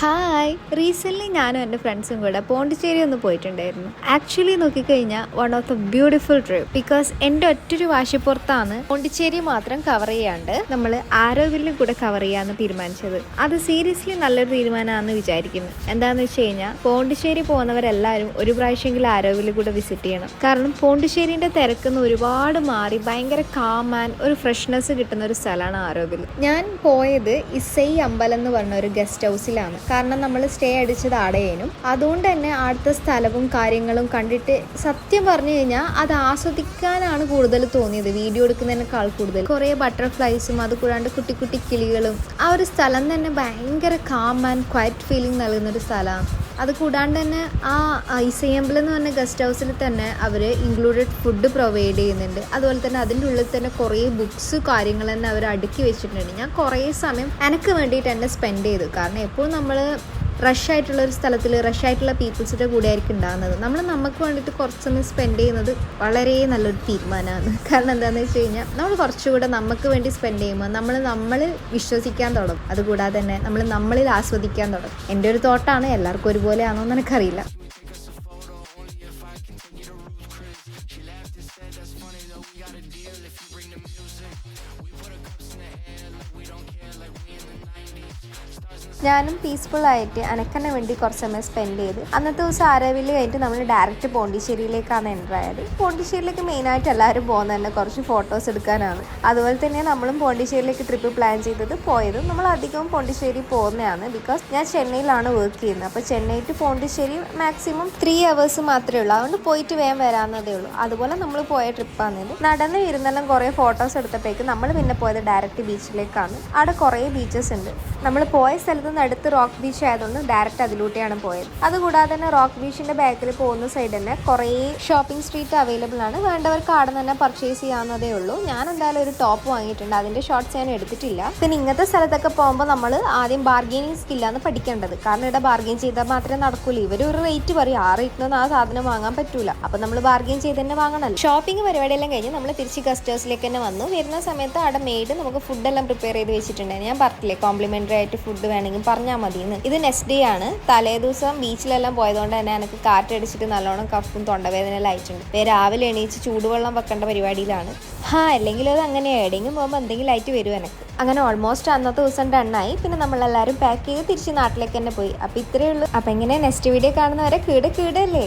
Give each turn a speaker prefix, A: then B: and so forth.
A: Hi recently ഞാനും എൻ്റെ ഫ്രണ്ട്സും കൂടെ പോണ്ടിച്ചേരി ഒന്ന് പോയിട്ടുണ്ടായിരുന്നു. ആക്ച്വലി നോക്കിക്കഴിഞ്ഞാൽ one of the beautiful trip. Because എൻ്റെ ഒറ്റൊരു വാശിപ്പുറത്താണ് പോണ്ടിച്ചേരി മാത്രം കവർ ചെയ്യാണ്ട് നമ്മൾ ആരോവില്ലും കൂടെ കവർ ചെയ്യാമെന്ന് തീരുമാനിച്ചത്. അത് സീരിയസ്ലി നല്ലൊരു തീരുമാനമാണെന്ന് വിചാരിക്കുന്നു. എന്താണെന്ന് വെച്ച് കഴിഞ്ഞാൽ പോണ്ടിച്ചേരി പോകുന്നവരെല്ലാവരും ഒരു പ്രാവശ്യമെങ്കിലും ആരോവില്ല് കൂടെ വിസിറ്റ് ചെയ്യണം. കാരണം പോണ്ടിച്ചേരിൻ്റെ തിരക്കുന്ന ഒരുപാട് മാറി ഭയങ്കര കാം ആൻഡ് ഒരു ഫ്രഷ്നെസ് കിട്ടുന്ന ഒരു സ്ഥലമാണ് ആരോവില്ല്. ഞാൻ പോയത് ഇസൈ അമ്പലം എന്ന് പറഞ്ഞ ഒരു ഗസ്റ്റ് ഹൗസിലാണ്. കാരണം നമ്മൾ സ്റ്റേ അടിച്ചത് ആടെയേനും, അതുകൊണ്ട് തന്നെ അടുത്ത സ്ഥലവും കാര്യങ്ങളും കണ്ടിട്ട് സത്യം പറഞ്ഞു കഴിഞ്ഞാൽ അത് ആസ്വദിക്കാനാണ് കൂടുതൽ തോന്നിയത്, വീഡിയോ എടുക്കുന്നതിനേക്കാൾ കൂടുതൽ. കുറേ ബട്ടർഫ്ലൈസും അത് കൂടാണ്ട് കുട്ടി കുട്ടി കിളികളും. ആ ഒരു സ്ഥലം തന്നെ ഭയങ്കര കാം ആൻഡ് ക്വയറ്റ് ഫീലിംഗ് നൽകുന്നൊരു സ്ഥലമാണ്. അത് കൂടാണ്ട് തന്നെ ആ ഇസയമ്പലം എന്ന് പറഞ്ഞ ഗസ്റ്റ് ഹൗസിൽ തന്നെ അവർ ഇൻക്ലൂഡഡ് ഫുഡ് പ്രൊവൈഡ് ചെയ്യുന്നുണ്ട്. അതുപോലെ തന്നെ അതിൻ്റെ ഉള്ളിൽ തന്നെ കുറേ ബുക്സ് കാര്യങ്ങൾ തന്നെ അവർ അടുക്കി വെച്ചിട്ടുണ്ട്. ഞാൻ കുറേ സമയം എനിക്ക് വേണ്ടിയിട്ട് തന്നെ സ്പെൻഡ് ചെയ്തു. കാരണം എപ്പോഴും നമ്മൾ റഷായിട്ടുള്ള ഒരു സ്ഥലത്തിൽ റഷായിട്ടുള്ള പീപ്പിൾസിൻ്റെ കൂടെ ആയിരിക്കും ഉണ്ടാകുന്നത്. നമുക്ക് വേണ്ടിയിട്ട് കുറച്ച് സമയം സ്പെൻഡ് ചെയ്യുന്നത് വളരെ നല്ലൊരു തീരുമാനമാണ്. കാരണം എന്താണെന്ന് വെച്ച് കഴിഞ്ഞാൽ നമ്മൾ കുറച്ചുകൂടെ നമുക്ക് വേണ്ടി സ്പെൻഡ് ചെയ്യുമ്പോൾ നമ്മൾ വിശ്വസിക്കാൻ തുടങ്ങും. അതുകൂടാതെ തന്നെ നമ്മളിൽ ആസ്വദിക്കാൻ തുടങ്ങും. എൻ്റെ ഒരു തോട്ടാണ്, എല്ലാവർക്കും ഒരുപോലെ ആണോ എന്ന് എനിക്കറിയില്ല. ഞാനും പീസ്ഫുള്ളായിട്ട് അനക്കന്നെ വേണ്ടി കുറച്ച് സമയം സ്പെൻഡ് ചെയ്ത് അന്നത്തെ ദിവസം ആരോവില്ല് കഴിഞ്ഞിട്ട് നമ്മൾ ഡയറക്റ്റ് പോണ്ടിച്ചേരിയിലേക്കാണ് എൻ്റർ ആയത്. പോണ്ടിച്ചേരിയിലേക്ക് മെയിനായിട്ട് എല്ലാവരും പോകുന്നത് തന്നെ കുറച്ച് ഫോട്ടോസ് എടുക്കാനാണ്. അതുപോലെ തന്നെ നമ്മളും പോണ്ടിച്ചേരിയിലേക്ക് ട്രിപ്പ് പ്ലാൻ പോയതും നമ്മൾ അധികവും പോണ്ടിച്ചേരി പോകുന്നതാണ്. ബിക്കോസ് ഞാൻ ചെന്നൈയിലാണ് വർക്ക് ചെയ്യുന്നത്. അപ്പോൾ Chennai to Pondicherry maximum 3 hours മാത്രമേ ഉള്ളൂ. അതുകൊണ്ട് പോയിട്ട് വേഗം വരാവുന്നതേ ഉള്ളൂ. അതുപോലെ നമ്മൾ പോയ ട്രിപ്പാണിത്. നടന്ന് ഇരുന്നെല്ലാം കുറേ ഫോട്ടോസ് എടുത്തപ്പോഴേക്ക് നമ്മൾ പിന്നെ പോയത് ഡയറക്റ്റ് ബീച്ചിലേക്കാണ്. അവിടെ കുറേ ബീച്ചസ് ഉണ്ട്. നമ്മൾ പോയ സ്ഥലത്ത് നിന്ന് അടുത്ത് റോക്ക് ബീച്ച് ആയതുകൊണ്ട് ഡയറക്റ്റ് അതിലൂടെയാണ് പോയത്. അതുകൂടാതെ തന്നെ റോക്ക് ബീച്ചിന്റെ ബാക്കിൽ പോകുന്ന സൈഡ് തന്നെ കുറേ ഷോപ്പിംഗ് സ്ട്രീറ്റ് അവൈലബിൾ ആണ്. വേണ്ടവർക്ക് അവിടെ തന്നെ പർച്ചേസ് ചെയ്യാവുന്നതേ ഉള്ളൂ. ഞാൻ എന്തായാലും ഒരു ടോപ്പ് വാങ്ങിയിട്ടുണ്ട്. അതിന്റെ ഷോർട്ട്സ് ഞാൻ എടുത്തിട്ടില്ല. പിന്നെ ഇങ്ങനത്തെ സ്ഥലത്തൊക്കെ പോകുമ്പോൾ നമ്മൾ ആദ്യം ബാർഗെയിനിങ് സ്കില്ലാണ് പഠിക്കേണ്ടത്. കാരണം ഇവിടെ ബാർഗെയിൻ ചെയ്താൽ മാത്രമേ നടക്കൂല. ഇവർ ഒരു റേറ്റ് പറയും, ആ റേറ്റിനൊന്നും ആ സാധനം വാങ്ങാൻ പറ്റൂല. അപ്പം നമ്മൾ ബാർഗെയിൻ ചെയ്ത് തന്നെ വാങ്ങണമല്ലോ. ഷോപ്പിംഗ് പരിപാടിയെല്ലാം കഴിഞ്ഞ് നമ്മൾ തിരിച്ച് ഗസ്റ്റ് ഹൗസിലേക്ക് തന്നെ വന്നു. വരുന്ന സമയത്ത് അവിടെ മെയ്ഡ് നമുക്ക് ഫുഡെല്ലാം പ്രിപ്പയർ ചെയ്ത് വെച്ചിട്ടുണ്ടായിരുന്നു. ഞാൻ പറഞ്ഞില്ലേ കോംപ്ലിമെന്ററി ആയിട്ട് ഫുഡ് വേണമെങ്കിൽ പറഞ്ഞാൽ മതിയെന്ന്. ഇത് നെക്സ്റ്റ് ഡേ ആണ്. തലേ ദിവസം ബീച്ചിലെല്ലാം പോയതുകൊണ്ട് തന്നെ എനിക്ക് കാറ്റടിച്ചിട്ട് നല്ലോണം കഫും തൊണ്ടവേദനയെല്ലാം ആയിട്ടുണ്ട്. രാവിലെ എണീച്ച് ചൂടുവെള്ളം വെക്കേണ്ട പരിപാടിയിലാണ്. അല്ലെങ്കിൽ അത് അങ്ങനെ എവിടെയെങ്കിലും പോകുമ്പോൾ എന്തെങ്കിലും ആയിട്ട് വരും എനിക്ക്. അങ്ങനെ ഓൾമോസ്റ്റ് അന്നത്തെ ദിവസം ഡണ്ണായി. പിന്നെ നമ്മളെല്ലാവരും പാക്ക് ചെയ്ത് തിരിച്ച് നാട്ടിലേക്ക് തന്നെ പോയി. അപ്പോൾ ഇത്രയേ ഉള്ളൂ. അപ്പോൾ എങ്ങനെ നെക്സ്റ്റ് വീഡിയോ കാണുന്നവരെ കീടല്ലേ.